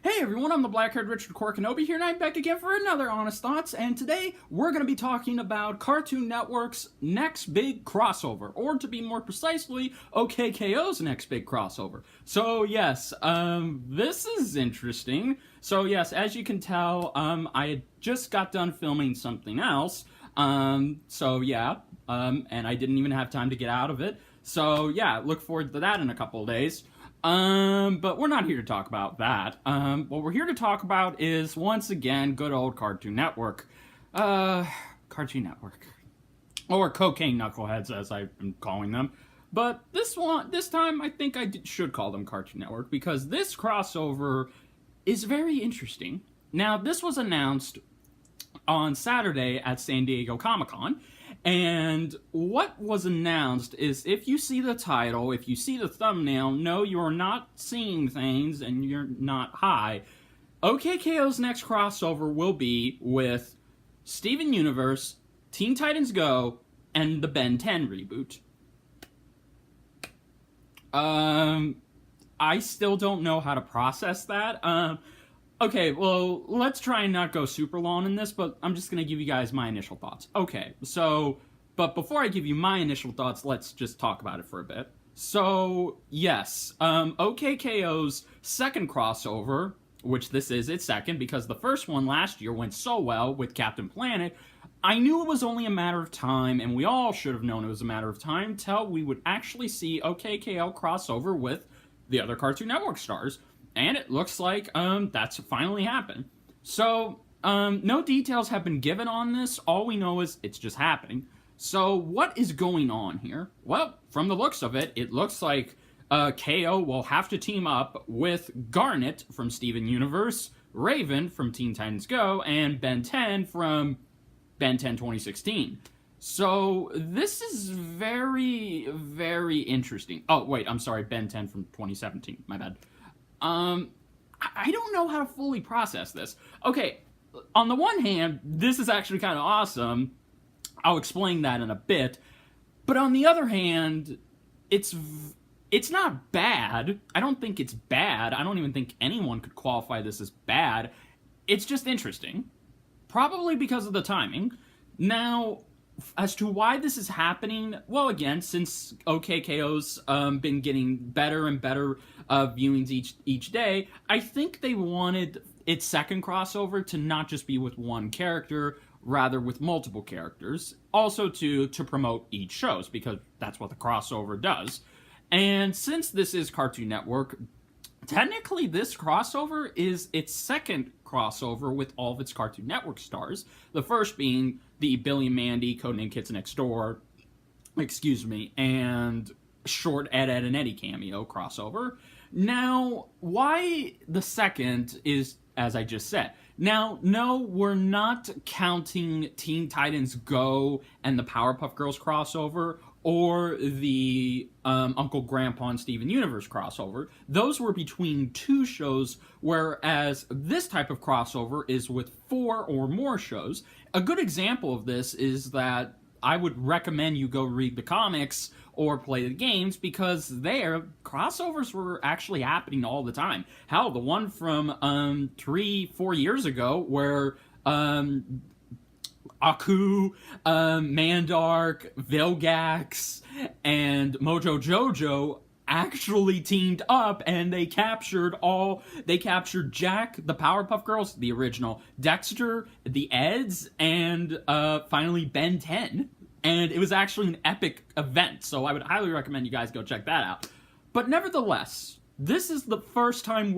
Hey everyone, I'm the black-haired Richard Kenobi here, and I'm back again for another Honest Thoughts, and today we're going to be talking about Cartoon Network's next big crossover, or to be more precisely, OKKO's next big crossover. So yes, this is interesting. So yes, as you can tell, I had just got done filming something else, and I didn't even have time to get out of it. So yeah, look forward to that in a couple of days. But we're not here to talk about that. What we're here to talk about is, once again, good old Cartoon Network. Cartoon Network. Or Cocaine Knuckleheads, as I've been calling them. But this time, I think I should call them Cartoon Network, because this crossover is very interesting. Now, this was announced on Saturday at San Diego Comic-Con, and what was announced is, if you see the title, if you see the thumbnail, no, you're not seeing things and you're not high. OKKO's next crossover will be with Steven Universe, Teen Titans Go, and the Ben 10 reboot. I still don't know how to process that. Okay, well, let's try and not go super long in this, but I'm just going to give you guys my initial thoughts. Okay, but before I give you my initial thoughts, let's just talk about it for a bit. So, yes, OKKO's second crossover, which this is its second, because the first one last year went so well with Captain Planet, I knew it was only a matter of time, and we all should have known it was a matter of time, until we would actually see OKKO crossover with the other Cartoon Network stars. And it looks like that's finally happened. So, no details have been given on this. All we know is it's just happening. So, what is going on here? Well, from the looks of it, it looks like KO will have to team up with Garnet from Steven Universe, Raven from Teen Titans Go, and Ben 10 from Ben 10 2016. So, this is very, very interesting. Oh, wait, I'm sorry, Ben 10 from 2017. My bad. I don't know how to fully process this. Okay, on the one hand, this is actually kind of awesome. I'll explain that in a bit. But on the other hand, it's not bad. I don't think it's bad. I don't even think anyone could qualify this as bad. It's just interesting. Probably because of the timing. Now, as to why this is happening, well, again, since OKKO's been getting better and better viewings each day, I think they wanted its second crossover to not just be with one character, rather with multiple characters. Also to promote each shows, because that's what the crossover does. And since this is Cartoon Network, technically this crossover is its second crossover with all of its Cartoon Network stars. The first being the Billy and Mandy, Codename Kids Next Door, and short Ed, Ed, and Eddie cameo crossover. Now, why the second is, as I just said. Now, no, we're not counting Teen Titans Go and the Powerpuff Girls crossover, or the Uncle Grandpa and Steven Universe crossover. Those were between two shows, whereas this type of crossover is with 4 or more shows. A good example of this is that I would recommend you go read the comics or play the games, because there, crossovers were actually happening all the time. Hell, the one from 3-4 years ago, where Aku, Mandark, Vilgax, and Mojo Jojo actually teamed up, and they captured Jack, the Powerpuff Girls, the original, Dexter, the Eds, and finally Ben 10. And it was actually an epic event, so I would highly recommend you guys go check that out. But nevertheless, this is the first time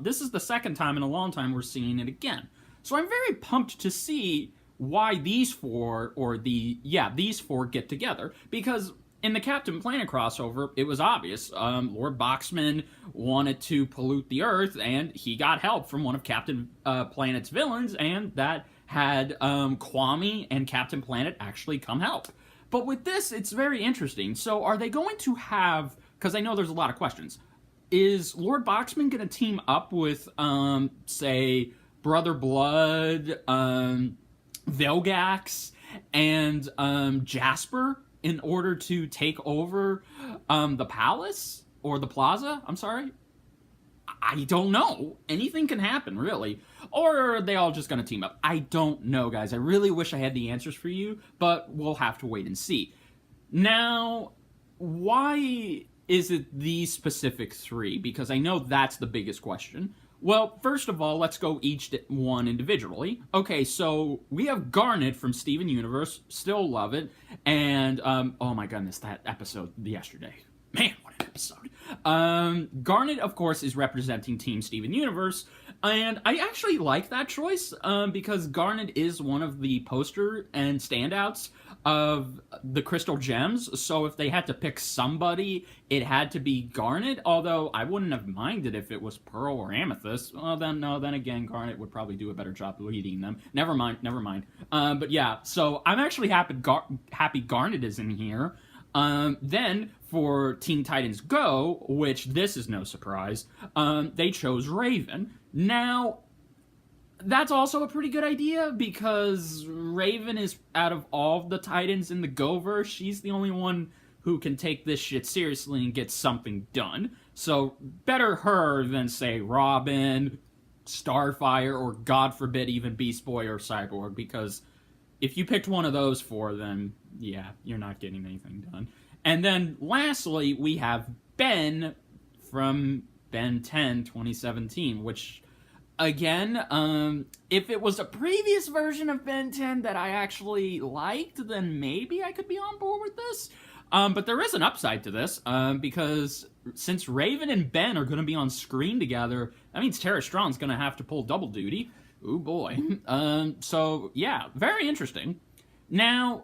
this is the second time in a long time we're seeing it again. So I'm very pumped to see why these four get together, because in the Captain Planet crossover, it was obvious. Lord Boxman wanted to pollute the Earth, and he got help from one of Captain Planet's villains, and that had Kwame and Captain Planet actually come help. But with this, it's very interesting. So are they going to have, because I know there's a lot of questions, is Lord Boxman going to team up with, say, Brother Blood, Vilgax, and Jasper in order to take over the palace? Or the plaza? I'm sorry? I don't know. Anything can happen, really. Or are they all just going to team up? I don't know, guys. I really wish I had the answers for you, but we'll have to wait and see. Now, why is it these specific three? Because I know that's the biggest question. Well, first of all, let's go each one individually. Okay, so we have Garnet from Steven Universe, still love it, and oh my goodness, that episode yesterday. Man, what an episode. Garnet, of course, is representing Team Steven Universe, and I actually like that choice because Garnet is one of the poster and standouts of the Crystal Gems, so if they had to pick somebody, it had to be Garnet, although I wouldn't have minded if it was Pearl or Amethyst. Well, then again, Garnet would probably do a better job leading them. Never mind. But yeah, so I'm actually happy Garnet is in here. Then, for Teen Titans Go, which this is no surprise, they chose Raven. Now, that's also a pretty good idea, because Raven is, out of all the Titans in the Go-verse, she's the only one who can take this shit seriously and get something done. So, better her than, say, Robin, Starfire, or God forbid even Beast Boy or Cyborg, because if you picked one of those four, then, yeah, you're not getting anything done. And then, lastly, we have Ben from Ben 10, 2017, which, again, if it was a previous version of Ben 10 that I actually liked, then maybe I could be on board with this. But there is an upside to this, because since Raven and Ben are going to be on screen together, that means Tara Strong's going to have to pull double duty. Ooh, boy. So, yeah, very interesting. Now,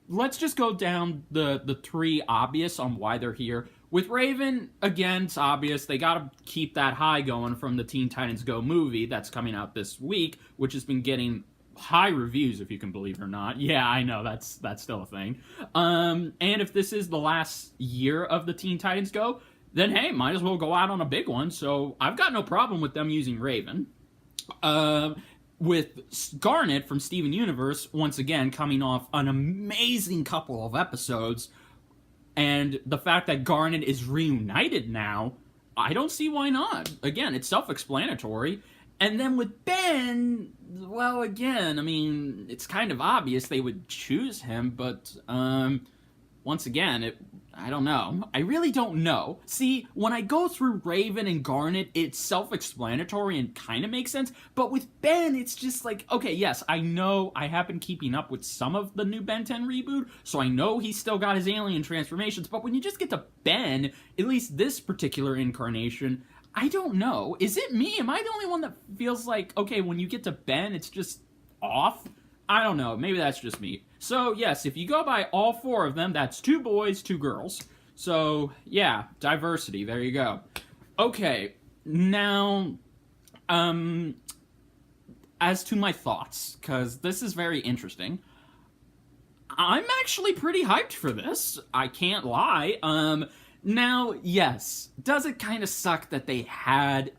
let's just go down the three obvious on why they're here. With Raven, again, it's obvious. They gotta keep that high going from the Teen Titans Go movie that's coming out this week, which has been getting high reviews, if you can believe it or not. Yeah, I know, that's still a thing. And if this is the last year of the Teen Titans Go, then hey, might as well go out on a big one, so I've got no problem with them using Raven. With Garnet from Steven Universe, once again, coming off an amazing couple of episodes, and the fact that Garnet is reunited now, I don't see why not. Again, it's self-explanatory. And then with Ben, well, again, I mean, it's kind of obvious they would choose him, but, once again, I don't know. I really don't know. See, when I go through Raven and Garnet, it's self-explanatory and kind of makes sense, but with Ben, it's just like, okay, yes, I know I have been keeping up with some of the new Ben 10 reboot, so I know he's still got his alien transformations, but when you just get to Ben, at least this particular incarnation, I don't know. Is it me? Am I the only one that feels like, okay, when you get to Ben, it's just off? I don't know. Maybe that's just me. So, yes, if you go by all four of them, that's 2 boys, 2 girls. So, yeah, diversity. There you go. Okay, now, as to my thoughts, because this is very interesting, I'm actually pretty hyped for this. I can't lie. Now, yes, does it kind of suck that they had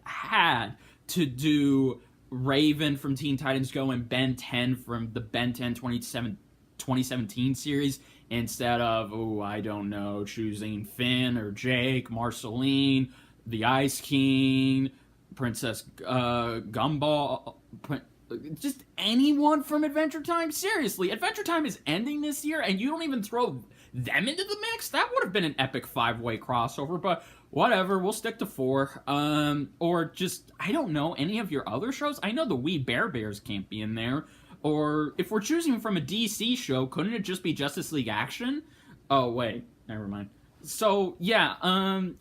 to do Raven from Teen Titans Go and Ben 10 from the Ben 10 2017 series instead of, oh, I don't know, choosing Finn or Jake, Marceline, the Ice King, Princess Gumball, just anyone from Adventure Time? Seriously, Adventure Time is ending this year and you don't even throw them into the mix? That would have been an epic 5-way crossover, but whatever, we'll stick to 4. Or just, I don't know, any of your other shows? I know the We Bear Bears can't be in there. Or, if we're choosing from a DC show, couldn't it just be Justice League Action? Oh, wait, never mind. So, yeah,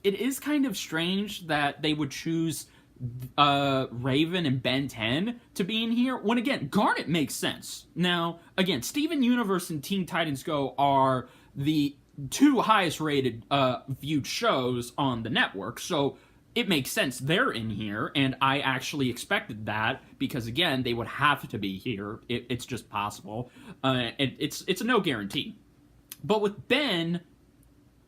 it is kind of strange that they would choose Raven and Ben 10 to be in here, when again, Garnet makes sense. Now, again, Steven Universe and Teen Titans Go are the 2 highest rated viewed shows on the network, so it makes sense they're in here, and I actually expected that, because again, they would have to be here. It's just possible. It's a no guarantee. But with Ben,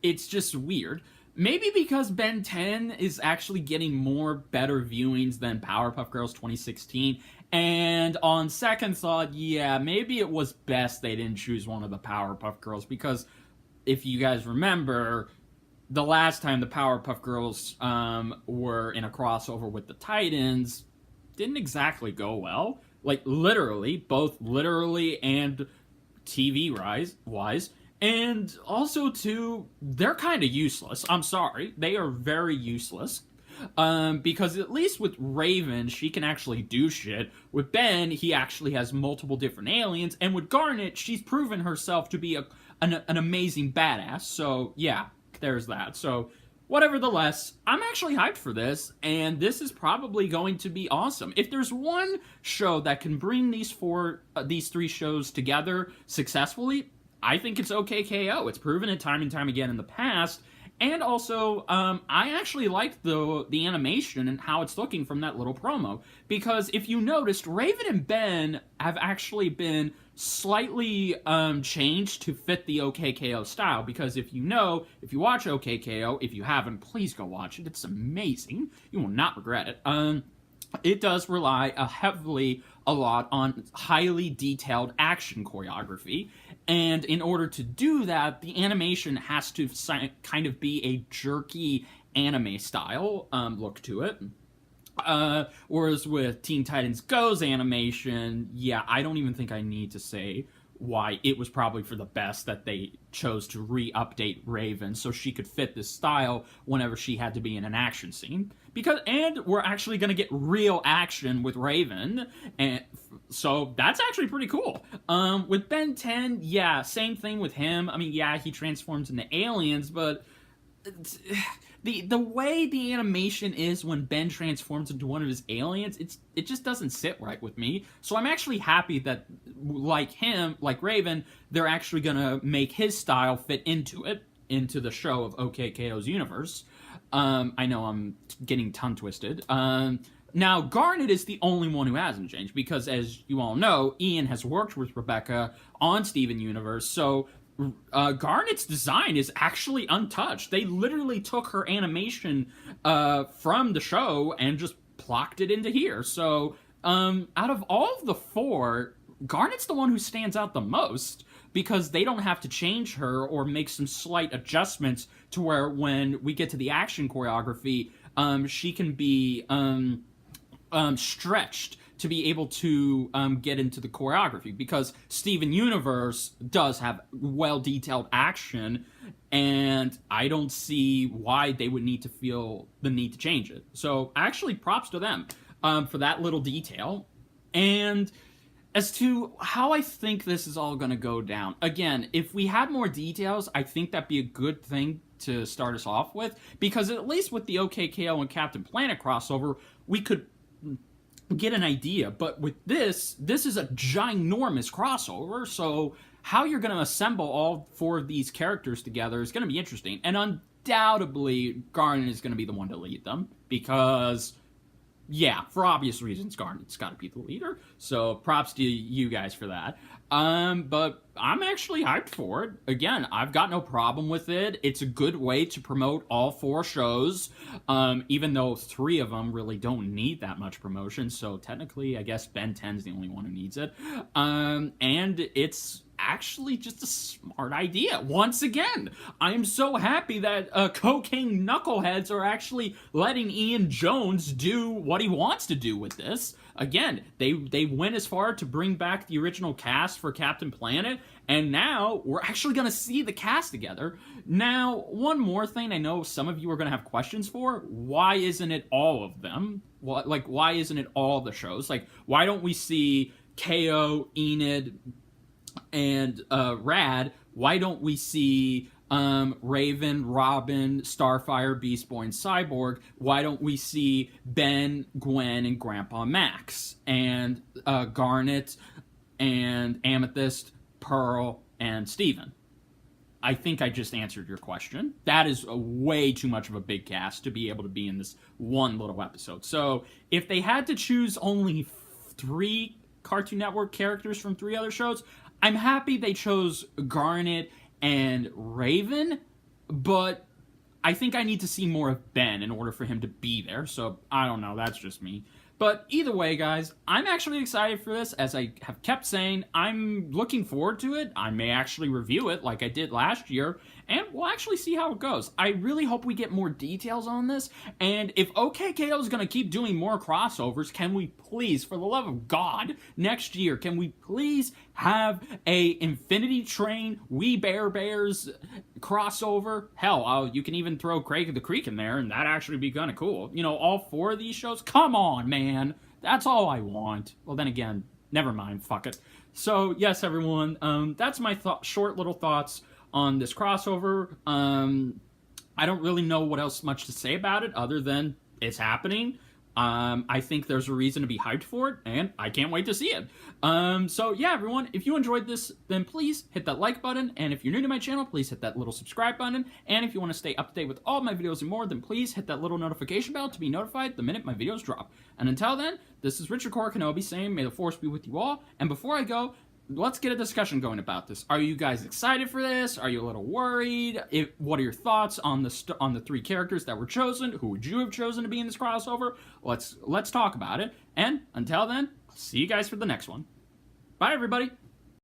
it's just weird. Maybe because Ben 10 is actually getting more better viewings than Powerpuff Girls 2016, and on second thought, yeah, maybe it was best they didn't choose one of the Powerpuff Girls, because if you guys remember, the last time the Powerpuff Girls were in a crossover with the Titans didn't exactly go well. Like, literally, both literally and TV wise. And also, too, they're kind of useless. I'm sorry. They are very useless. Because at least with Raven, she can actually do shit. With Ben, he actually has multiple different aliens. And with Garnet, she's proven herself to be an amazing badass. So, yeah, there's that. So, whatever the less, I'm actually hyped for this, and this is probably going to be awesome. If there's one show that can bring these three shows together successfully, I think it's OKKO. It's proven it time and time again in the past. And also, I actually like the animation and how it's looking from that little promo. Because if you noticed, Raven and Ben have actually been slightly changed to fit the OKKO style. Because if you watch OKKO, if you haven't, please go watch it. It's amazing. You will not regret it. It does rely heavily a lot on highly detailed action choreography. And in order to do that, the animation has to kind of be a jerky anime style look to it. Whereas with Teen Titans Go's animation, yeah, I don't even think I need to say why it was probably for the best that they chose to re-update Raven so she could fit this style whenever she had to be in an action scene. And we're actually going to get real action with Raven, and so that's actually pretty cool. With Ben 10, yeah, same thing with him. I mean, yeah, he transforms into aliens, but the way the animation is when Ben transforms into one of his aliens, it just doesn't sit right with me. So I'm actually happy that, like Raven, they're actually gonna make his style fit into the show of OKKO's universe. I know I'm getting tongue twisted. Now, Garnet is the only one who hasn't changed, because as you all know, Ian has worked with Rebecca on Steven Universe, so Garnet's design is actually untouched. They literally took her animation from the show and just plocked it into here. So, out of all of the four, Garnet's the one who stands out the most, because they don't have to change her or make some slight adjustments to where when we get to the action choreography, she can be stretched to be able to get into the choreography, because Steven Universe does have well-detailed action, and I don't see why they would need to feel the need to change it. So actually, props to them for that little detail. And as to how I think this is all going to go down, again, if we had more details, I think that'd be a good thing to start us off with, because at least with the OKKO and Captain Planet crossover, we could get an idea. But with this is a ginormous crossover, so how you're going to assemble all four of these characters together is going to be interesting. And undoubtedly, Garnet is going to be the one to lead them, because yeah, for obvious reasons, Garnet's got to be the leader. So props to you guys for that. But I'm actually hyped for it. Again, I've got no problem with it. It's a good way to promote all four shows, even though three of them really don't need that much promotion. So technically, I guess Ben 10's the only one who needs it. And it's actually just a smart idea. Once again, I'm so happy that cocaine knuckleheads are actually letting Ian Jones do what he wants to do with this. Again, they went as far to bring back the original cast for Captain Planet, and now we're actually going to see the cast together. Now, one more thing I know some of you are going to have questions for. Why isn't it all of them? Why isn't it all the shows? Like, why don't we see KO, Enid, and Rad? Why don't we see Raven, Robin, Starfire, Beast Boy, and Cyborg? Why don't we see Ben, Gwen, and Grandpa Max? And Garnet, and Amethyst, Pearl, and Steven? I think I just answered your question. That is way too much of a big cast to be able to be in this one little episode. So if they had to choose only 3 Cartoon Network characters from 3 other shows, I'm happy they chose Garnet and Raven, but I think I need to see more of Ben in order for him to be there. So I don't know, that's just me. But either way, guys, I'm actually excited for this. As I have kept saying, I'm looking forward to it. I may actually review it like I did last year, and we'll actually see how it goes. I really hope we get more details on this, and if OKKO is going to keep doing more crossovers, can we please, for the love of God, next year, can we please have a Infinity Train, We Bear Bears crossover? Hell, you can even throw Craig of the Creek in there, and that'd actually be kind of cool. You know, all 4 of these shows? Come on, man. That's all I want. Well, then again, never mind. Fuck it. So, yes, everyone, that's my short little thoughts on this crossover. I don't really know what else much to say about it other than it's happening. I think there's a reason to be hyped for it, and I can't wait to see it. So yeah, everyone, if you enjoyed this, then please hit that like button, and if you're new to my channel, please hit that little subscribe button, and if you want to stay up to date with all my videos and more, then please hit that little notification bell to be notified the minute my videos drop. And until then, this is Richard Core Kenobi saying, may the Force be with you all, and before I go, let's get a discussion going about this. Are you guys excited for this? Are you a little worried? What are your thoughts on the 3 characters that were chosen? Who would you have chosen to be in this crossover? Let's talk about it. And until then, see you guys for the next one. Bye, everybody.